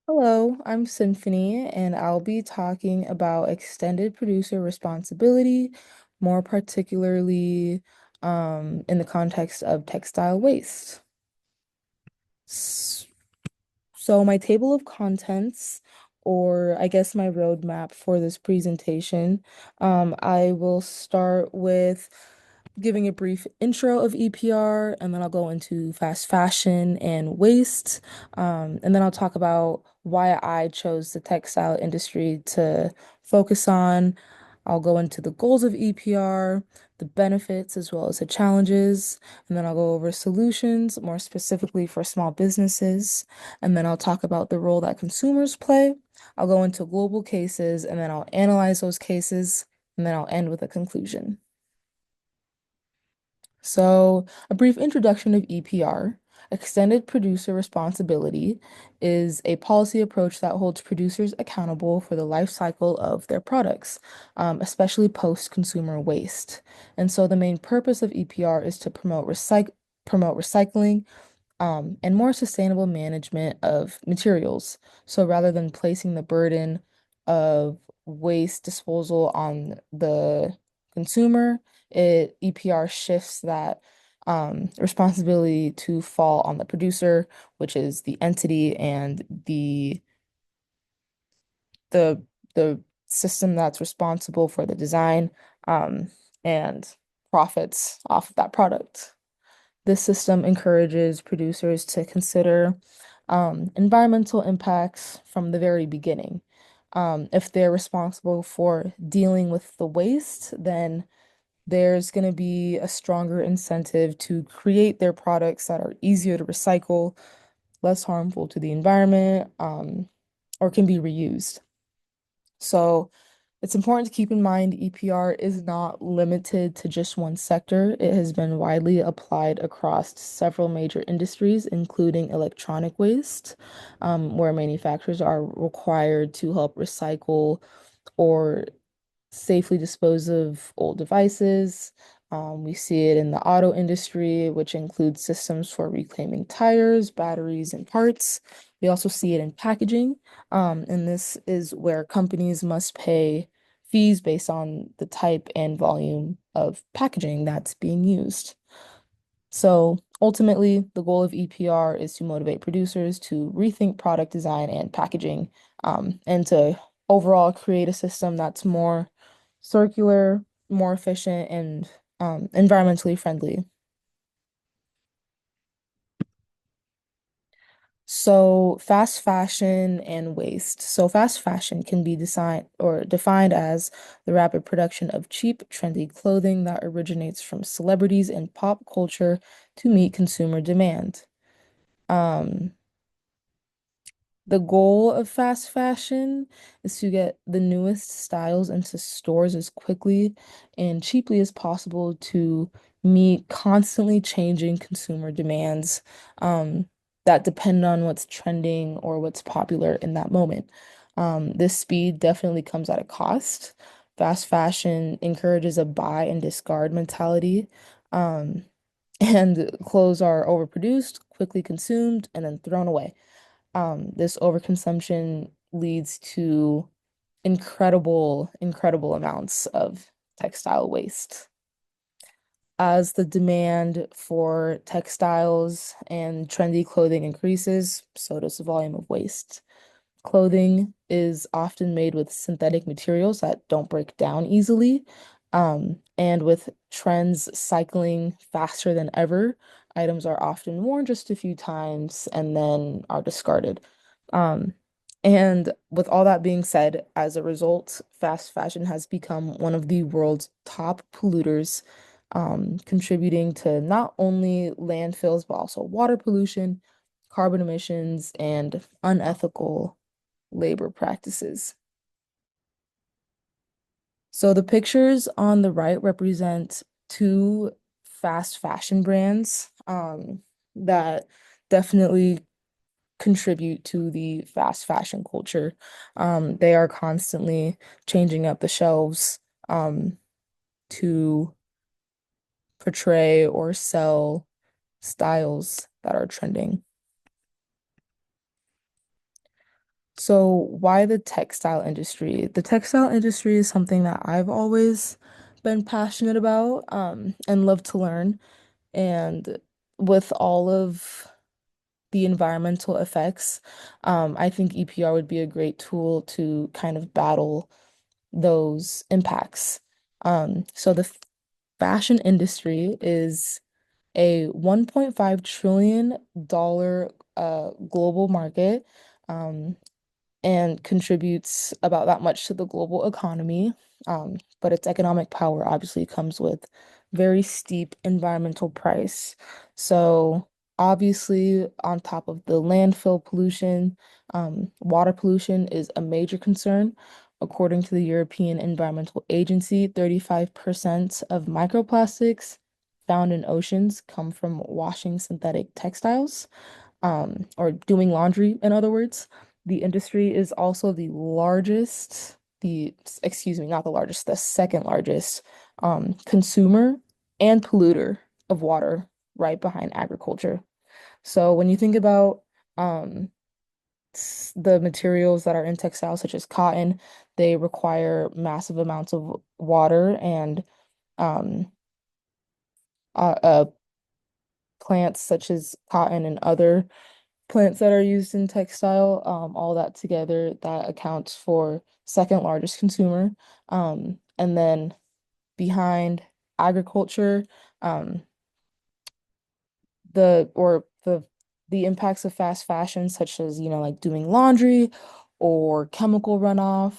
Hello, I'm Symphony, and I'll be talking about extended producer responsibility, more particularly in the context of textile waste. S- So, my table of contents, or I guess my roadmap for this presentation, I will start with giving a brief intro of EPR, and then I'll go into fast fashion and waste. And then I'll talk about why I chose the textile industry to focus on. I'll go into the goals of EPR, the benefits as well as the challenges, and then I'll go over solutions more specifically for small businesses. And then I'll talk about the role that consumers play. I'll go into global cases, and then I'll analyze those cases, and then I'll end with a conclusion. So, a brief introduction of EPR. Extended producer responsibility is a policy approach that holds producers accountable for the life cycle of their products, especially post-consumer waste. And so, the main purpose of EPR is to promote recycling, and more sustainable management of materials. So rather than placing the burden of waste disposal on the consumer, EPR shifts that responsibility to fall on the producer, which is the entity and the the system that's responsible for the design and profits off of that product. This system encourages producers to consider environmental impacts from the very beginning. If they're responsible for dealing with the waste, then there's going to be a stronger incentive to create their products that are easier to recycle, less harmful to the environment, or can be reused. So it's important to keep in mind EPR is not limited to just one sector. It has been widely applied across several major industries, including electronic waste, where manufacturers are required to help recycle or safely dispose of old devices. We see it in the auto industry, which includes systems for reclaiming tires, batteries, and parts. We also see it in packaging, and this is where companies must pay fees based on the type and volume of packaging that's being used. So ultimately, the goal of EPR is to motivate producers to rethink product design and packaging, and to overall create a system that's more circular, more efficient, and environmentally friendly. So fast fashion and waste. So fast fashion can be designed or defined as the rapid production of cheap, trendy clothing that originates from celebrities and pop culture to meet consumer demand. Um, The goal of fast fashion is to get the newest styles into stores as quickly and cheaply as possible to meet constantly changing consumer demands that depend on what's trending or what's popular in that moment. This speed definitely comes at a cost. Fast fashion encourages a buy and discard mentality. Um, and clothes are overproduced, quickly consumed, and then thrown away. This overconsumption leads to incredible amounts of textile waste. As the demand for textiles and trendy clothing increases, so does the volume of waste. Clothing is often made with synthetic materials that don't break down easily. And with trends cycling faster than ever, items are often worn just a few times and then are discarded. Um, and with all that being said, as a result, fast fashion has become one of the world's top polluters, contributing to not only landfills, but also water pollution, carbon emissions, and unethical labor practices. So the pictures on the right represent two fast fashion brands that definitely contribute to the fast fashion culture. They are constantly changing up the shelves to portray or sell styles that are trending. So why the textile industry? The textile industry is something that I've always been passionate about, and love to learn. And with all of the environmental effects, I think EPR would be a great tool to kind of battle those impacts. So the fashion industry is a $1.5 trillion global market. Um, and contributes about that much to the global economy. But its economic power obviously comes with very steep environmental price. So obviously, on top of the landfill pollution, water pollution is a major concern. According to the European Environmental Agency, 35% of microplastics found in oceans come from washing synthetic textiles, or doing laundry, in other words. The industry is also the largest, excuse me, not the largest, the second largest consumer and polluter of water, right behind agriculture. So when you think about um, the materials that are in textiles, such as cotton, they require massive amounts of water and um, uh, uh, plants such as cotton and other plants that are used in textile, all that together, that accounts for second largest consumer. And then behind agriculture, um, the impacts of fast fashion, such as, like doing laundry or chemical runoff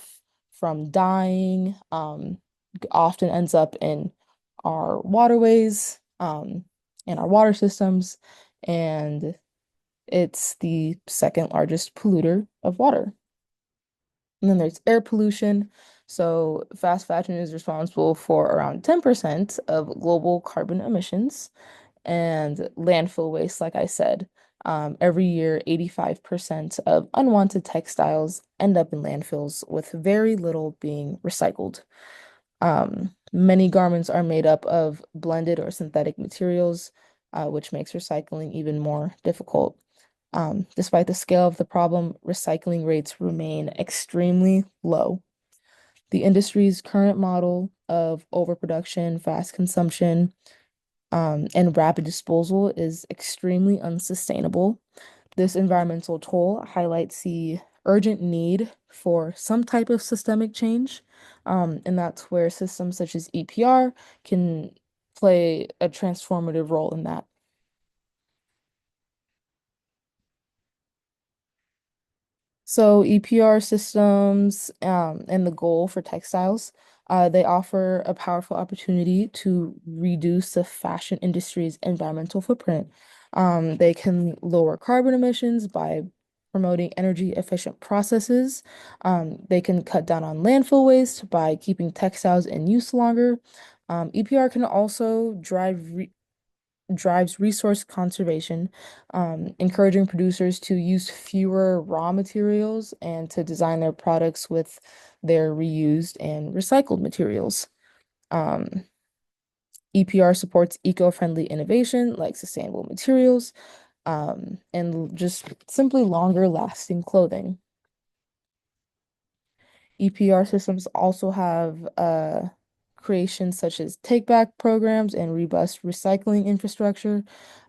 from dyeing, often ends up in our waterways, and our water systems. And it's the second largest polluter of water. And then there's air pollution. So fast fashion is responsible for around 10% of global carbon emissions. And landfill waste, like I said, every year, 85% of unwanted textiles end up in landfills with very little being recycled. Many garments are made up of blended or synthetic materials, which makes recycling even more difficult. Despite the scale of the problem, recycling rates remain extremely low. The industry's current model of overproduction, fast consumption, and rapid disposal is extremely unsustainable. This environmental toll highlights the urgent need for some type of systemic change, and that's where systems such as EPR can play a transformative role in that. So EPR systems, and the goal for textiles, they offer a powerful opportunity to reduce the fashion industry's environmental footprint. They can lower carbon emissions by promoting energy efficient processes. They can cut down on landfill waste by keeping textiles in use longer. EPR can also drives resource conservation, encouraging producers to use fewer raw materials and to design their products with their reused and recycled materials. Um, EPR supports eco-friendly innovation like sustainable materials, and just simply longer lasting clothing. EPR systems also have creations such as take-back programs and robust recycling infrastructure,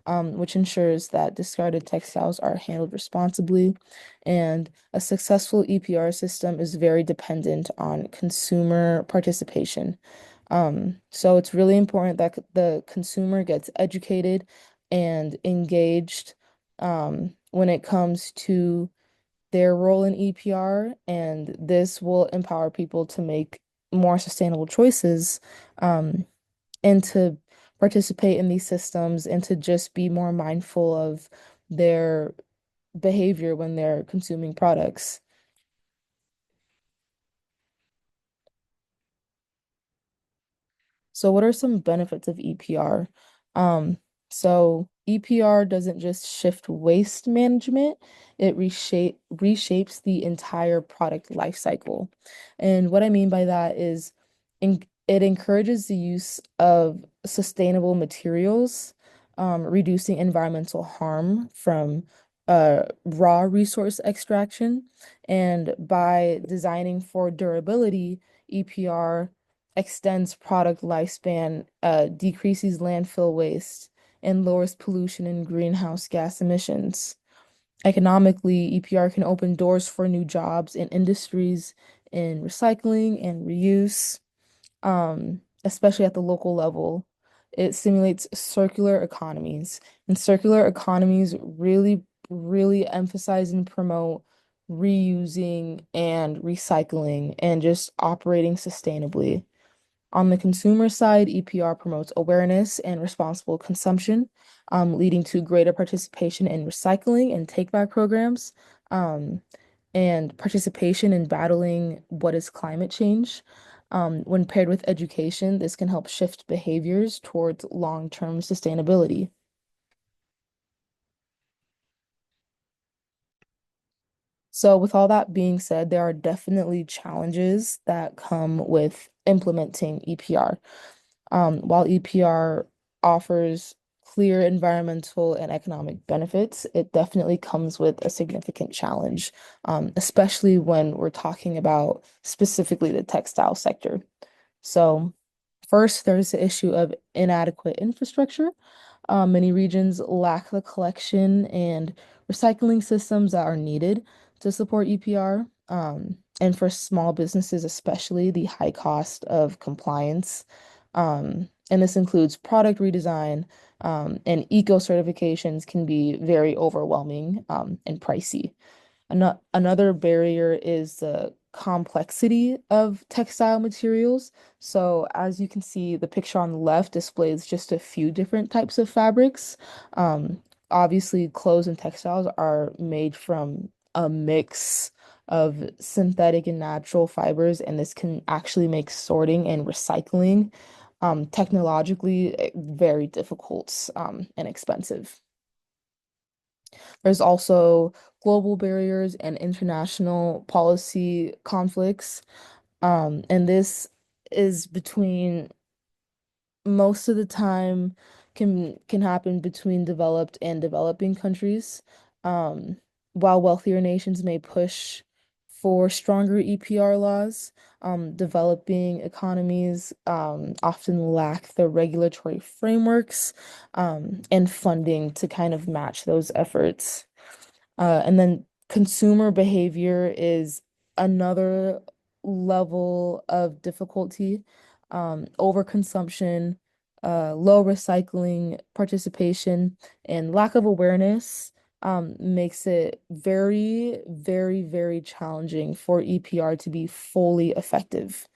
which ensures that discarded textiles are handled responsibly. And a successful EPR system is very dependent on consumer participation. So it's really important that the consumer gets educated and engaged, when it comes to their role in EPR, and this will empower people to make more sustainable choices, um, and to participate in these systems and to just be more mindful of their behavior when they're consuming products. So what are some benefits of EPR? So EPR doesn't just shift waste management, it reshapes the entire product life cycle. And what I mean by that is it encourages the use of sustainable materials, reducing environmental harm from raw resource extraction. And by designing for durability, EPR extends product lifespan, decreases landfill waste, and lowers pollution and greenhouse gas emissions. Economically, EPR can open doors for new jobs in industries in recycling and reuse, especially at the local level. It stimulates circular economies, and circular economies really emphasize and promote reusing and recycling and just operating sustainably. On the consumer side, EPR promotes awareness and responsible consumption, leading to greater participation in recycling and take-back programs, um, and participation in battling what is climate change. When paired with education, this can help shift behaviors towards long-term sustainability. So, with all that being said, there are definitely challenges that come with implementing EPR. While EPR offers clear environmental and economic benefits, it definitely comes with a significant challenge, especially when we're talking about specifically the textile sector. So, first, there's the issue of inadequate infrastructure. Many regions lack the collection and recycling systems that are needed to support EPR. And for small businesses, especially the high cost of compliance. And this includes product redesign, and eco certifications can be very overwhelming, and pricey. Another barrier is the complexity of textile materials. So, as you can see, the picture on the left displays just a few different types of fabrics. Um, Obviously, clothes and textiles are made from a mix of synthetic and natural fibers, and this can actually make sorting and recycling technologically very difficult and expensive. There's also global barriers and international policy conflicts. And this is between most of the time can happen between developed and developing countries. Um, while wealthier nations may push for stronger EPR laws, developing economies often lack the regulatory frameworks and funding to kind of match those efforts. And then consumer behavior is another level of difficulty. Overconsumption, low recycling participation, and lack of awareness makes it very challenging for EPR to be fully effective.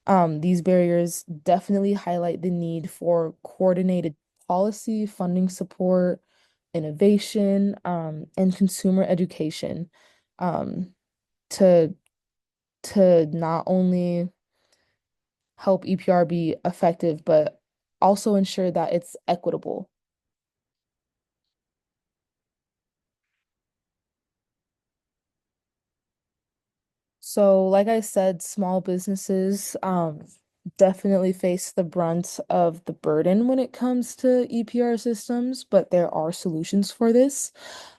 These barriers definitely highlight the need for coordinated policy, funding support, innovation, and consumer education, um, to not only help EPR be effective, but also ensure that it's equitable. So, like I said, small businesses definitely face the brunt of the burden when it comes to EPR systems, but there are solutions for this.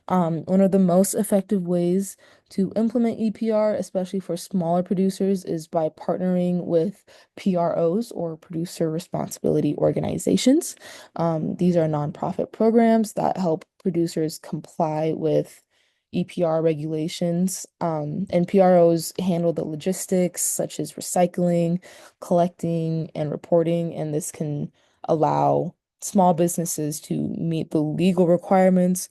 One of the most effective ways to implement EPR, especially for smaller producers, is by partnering with PROs or producer responsibility organizations. These are nonprofit programs that help producers comply with EPR regulations. And PROs handle the logistics, such as recycling, collecting, and reporting, and this can allow small businesses to meet the legal requirements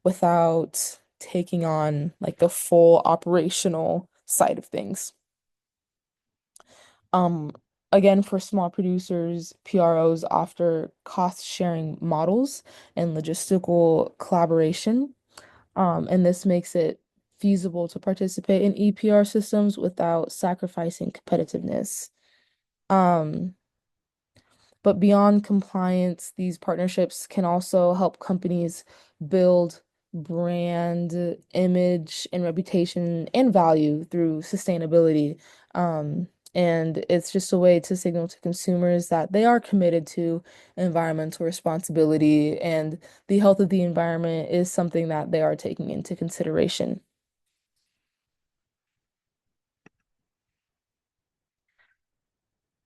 without taking on like the full operational side of things. Um, Again, for small producers, PROs offer cost sharing models and logistical collaboration. And this makes it feasible to participate in EPR systems without sacrificing competitiveness. Um, But beyond compliance, these partnerships can also help companies build brand, image, and reputation and value through sustainability. And it's just a way to signal to consumers that they are committed to environmental responsibility and the health of the environment is something that they are taking into consideration.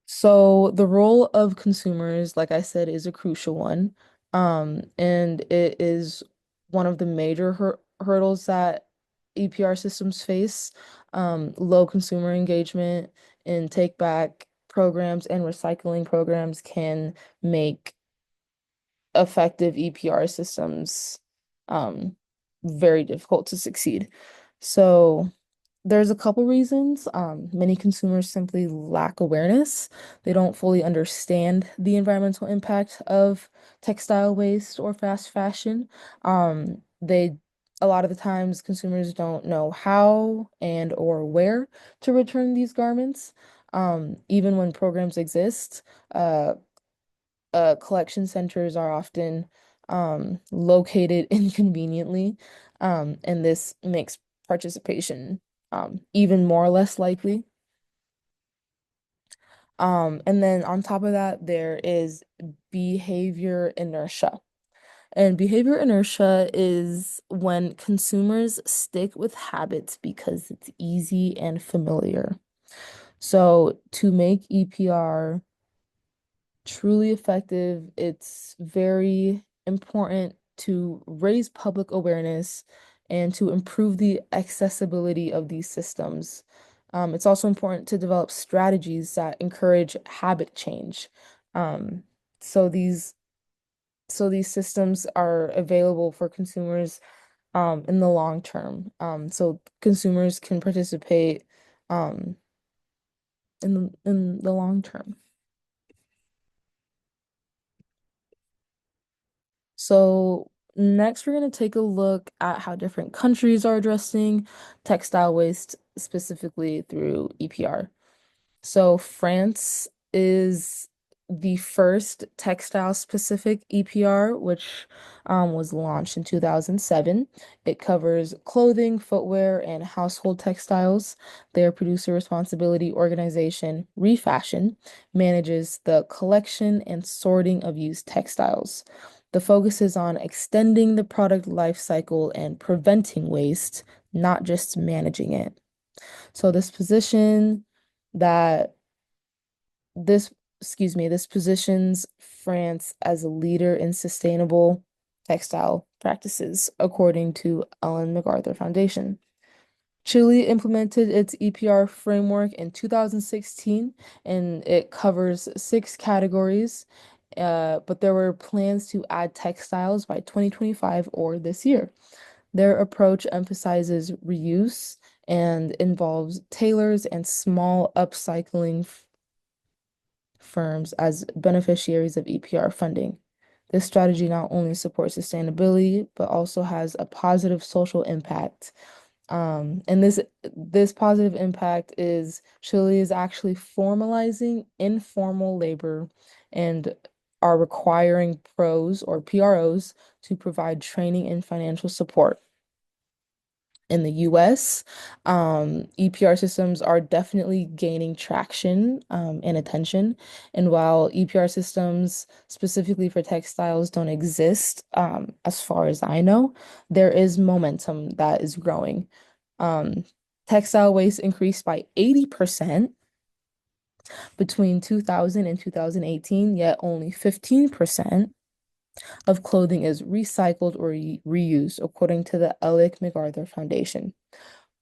So the role of consumers, like I said, is a crucial one. And it is one of the major hurdles that EPR systems face. Low consumer engagement and take back programs and recycling programs can make effective EPR systems um, very difficult to succeed. So there's a couple reasons. Many consumers simply lack awareness. They don't fully understand the environmental impact of textile waste or fast fashion. They a lot of the times consumers don't know how and or where to return these garments. Even when programs exist, uh, collection centers are often located inconveniently, and this makes participation even more or less likely. And then on top of that, there is behavior inertia. And behavior inertia is when consumers stick with habits because it's easy and familiar. So to make EPR truly effective, it's very important to raise public awareness and to improve the accessibility of these systems. It's also important to develop strategies that encourage habit change. Um, so these so these systems are available for consumers in the long term. So consumers can participate um, in the long term. So next, we're going to take a look at how different countries are addressing textile waste specifically through EPR. So France is the first textile-specific EPR, which was launched in 2007. It covers clothing, footwear, and household textiles. Their producer responsibility organization, Refashion, manages the collection and sorting of used textiles. The focus is on extending the product life cycle and preventing waste, not just managing it. So this position that this, excuse me, this positions France as a leader in sustainable textile practices, according to Ellen MacArthur Foundation. Chile implemented its EPR framework in 2016, and it covers six categories. But there were plans to add textiles by 2025 or this year. Their approach emphasizes reuse and involves tailors and small upcycling firms as beneficiaries of EPR funding. This strategy not only supports sustainability, but also has a positive social impact. And this positive impact is Chile is actually formalizing informal labor and are requiring pros or PROs to provide training and financial support in the US. EPR systems are definitely gaining traction and attention. And while EPR systems specifically for textiles don't exist, as far as I know, there is momentum that is growing. Um, Textile waste increased by 80% between 2000 and 2018, yet only 15% of clothing is recycled or reused, according to the Alec MacArthur Foundation.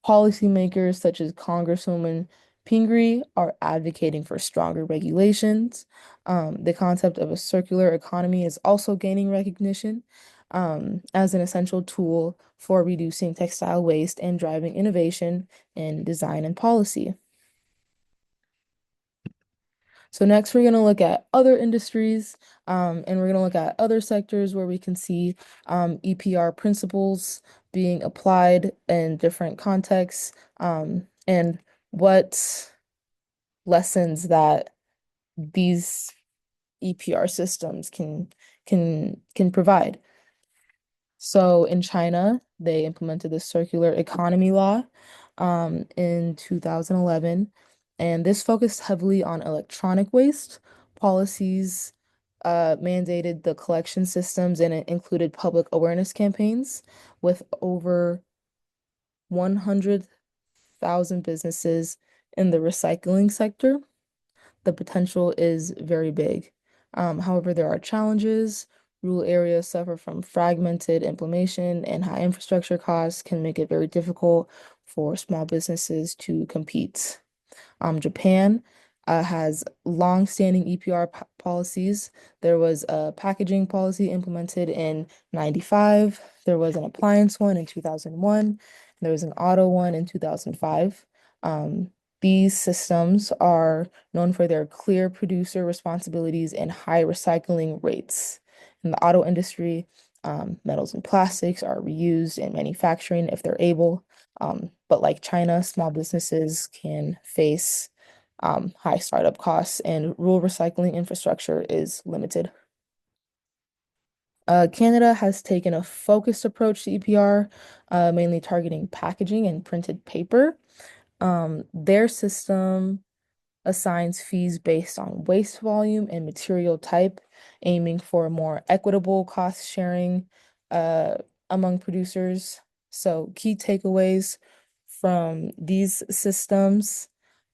Policymakers such as Congresswoman Pingree are advocating for stronger regulations. The concept of a circular economy is also gaining recognition as an essential tool for reducing textile waste and driving innovation in design and policy. So next, we're going to look at other industries, and we're going to look at other sectors where we can see EPR principles being applied in different contexts, and what lessons that these EPR systems can provide. So in China, they implemented the circular economy law in 2011. And this focused heavily on electronic waste. Policies mandated the collection systems and it included public awareness campaigns with over 100,000 businesses in the recycling sector. The potential is very big. However, there are challenges. Rural areas suffer from fragmented implementation, and high infrastructure costs can make it very difficult for small businesses to compete. Japan has long-standing EPR policies. There was a packaging policy implemented in 95. There was an appliance one in 2001. There was an auto one in 2005. Um, these systems are known for their clear producer responsibilities and high recycling rates. In the auto industry, metals and plastics are reused in manufacturing if they're able. But like China, small businesses can face high startup costs and rural recycling infrastructure is limited. Canada has taken a focused approach to EPR, mainly targeting packaging and printed paper. Their system assigns fees based on waste volume and material type, aiming for a more equitable cost sharing uh, among producers. So, key takeaways from these systems,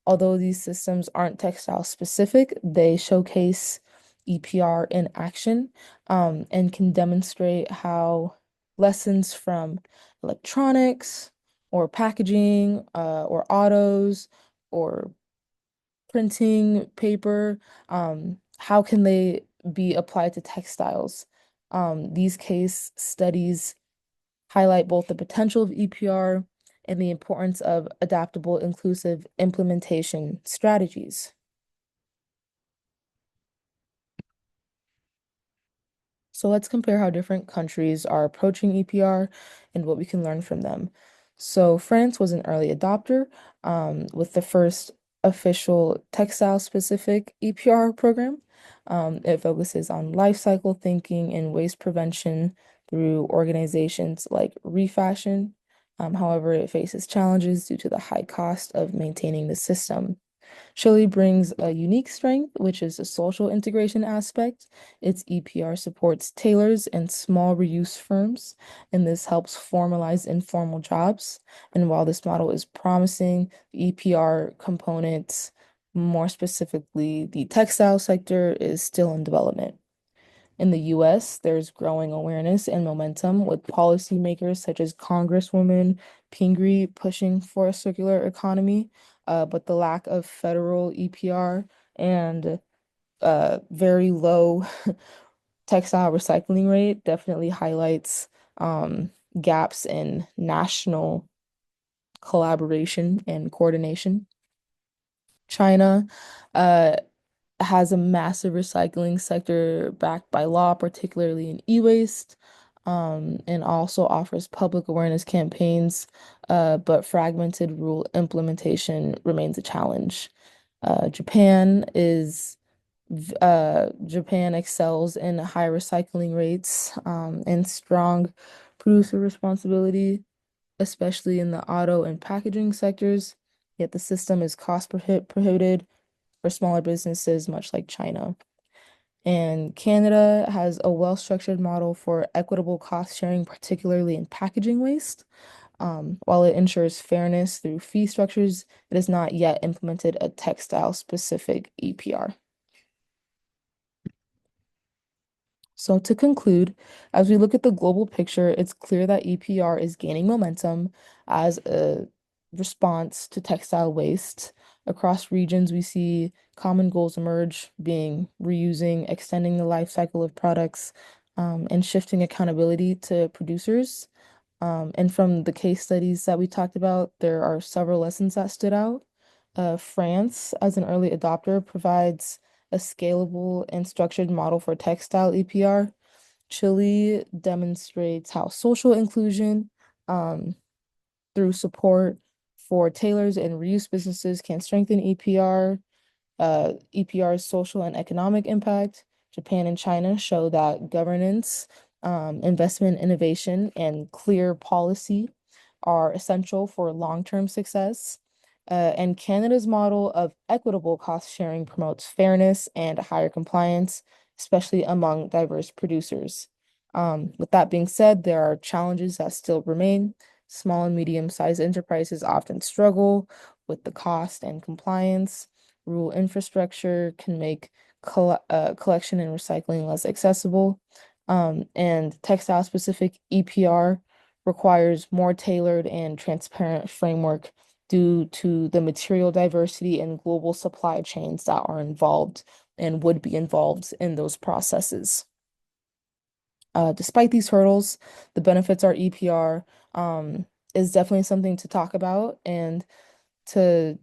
although these systems aren't textile specific, they showcase EPR in action and can demonstrate how lessons from electronics or packaging or autos or printing paper, how can they be applied to textiles? These case studies highlight both the potential of EPR and the importance of adaptable, inclusive implementation strategies. So let's compare how different countries are approaching EPR and what we can learn from them. So France was an early adopter with the first official textile-specific EPR program. It focuses on life cycle thinking and waste prevention through organizations like Refashion. However, it faces challenges due to the high cost of maintaining the system. Chile brings a unique strength, which is a social integration aspect. Its EPR supports tailors and small reuse firms, and this helps formalize informal jobs. And while this model is promising, the EPR components, more specifically the textile sector, is still in development. In the US, there's growing awareness and momentum with policymakers such as Congresswoman Pingree pushing for a circular economy, but the lack of federal EPR and very low textile recycling rate definitely highlights gaps in national collaboration and coordination. China, uh, has a massive recycling sector backed by law, particularly in e-waste, and also offers public awareness campaigns, but fragmented rule implementation remains a challenge. Japan excels in high recycling rates, and strong producer responsibility, especially in the auto and packaging sectors. Yet the system is prohibited for smaller businesses, much like China. And Canada has a well-structured model for equitable cost sharing, particularly in packaging waste. While it ensures fairness through fee structures, it has not yet implemented a textile-specific EPR. So to conclude, as we look at the global picture, it's clear that EPR is gaining momentum as a response to textile waste. Across regions, we see common goals emerge, being reusing, extending the life cycle of products, and shifting accountability to producers. And from the case studies that we talked about, there are several lessons that stood out. France, as an early adopter, provides a scalable and structured model for textile EPR. Chile demonstrates how social inclusion through support for tailors and reuse businesses can strengthen EPR. EPR's social and economic impact. Japan and China show that governance, investment, innovation, and clear policy are essential for long-term success. And Canada's model of equitable cost sharing promotes fairness and higher compliance, especially among diverse producers. With that being said, there are challenges that still remain. Small and medium-sized enterprises often struggle with the cost and compliance. Rural infrastructure can make collection and recycling less accessible. And textile-specific EPR requires more tailored and transparent framework due to the material diversity and global supply chains that are involved and would be involved in those processes. Despite these hurdles, the benefits our EPR is definitely something to talk about and to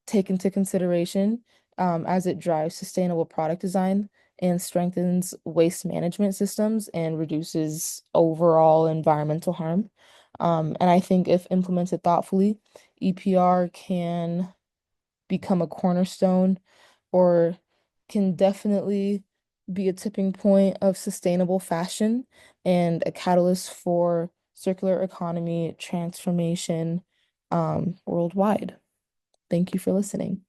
take into consideration as it drives sustainable product design and strengthens waste management systems and reduces overall environmental harm. And I think if implemented thoughtfully, EPR can become a cornerstone or can definitely be a tipping point of sustainable fashion and a catalyst for circular economy transformation worldwide. Thank you for listening.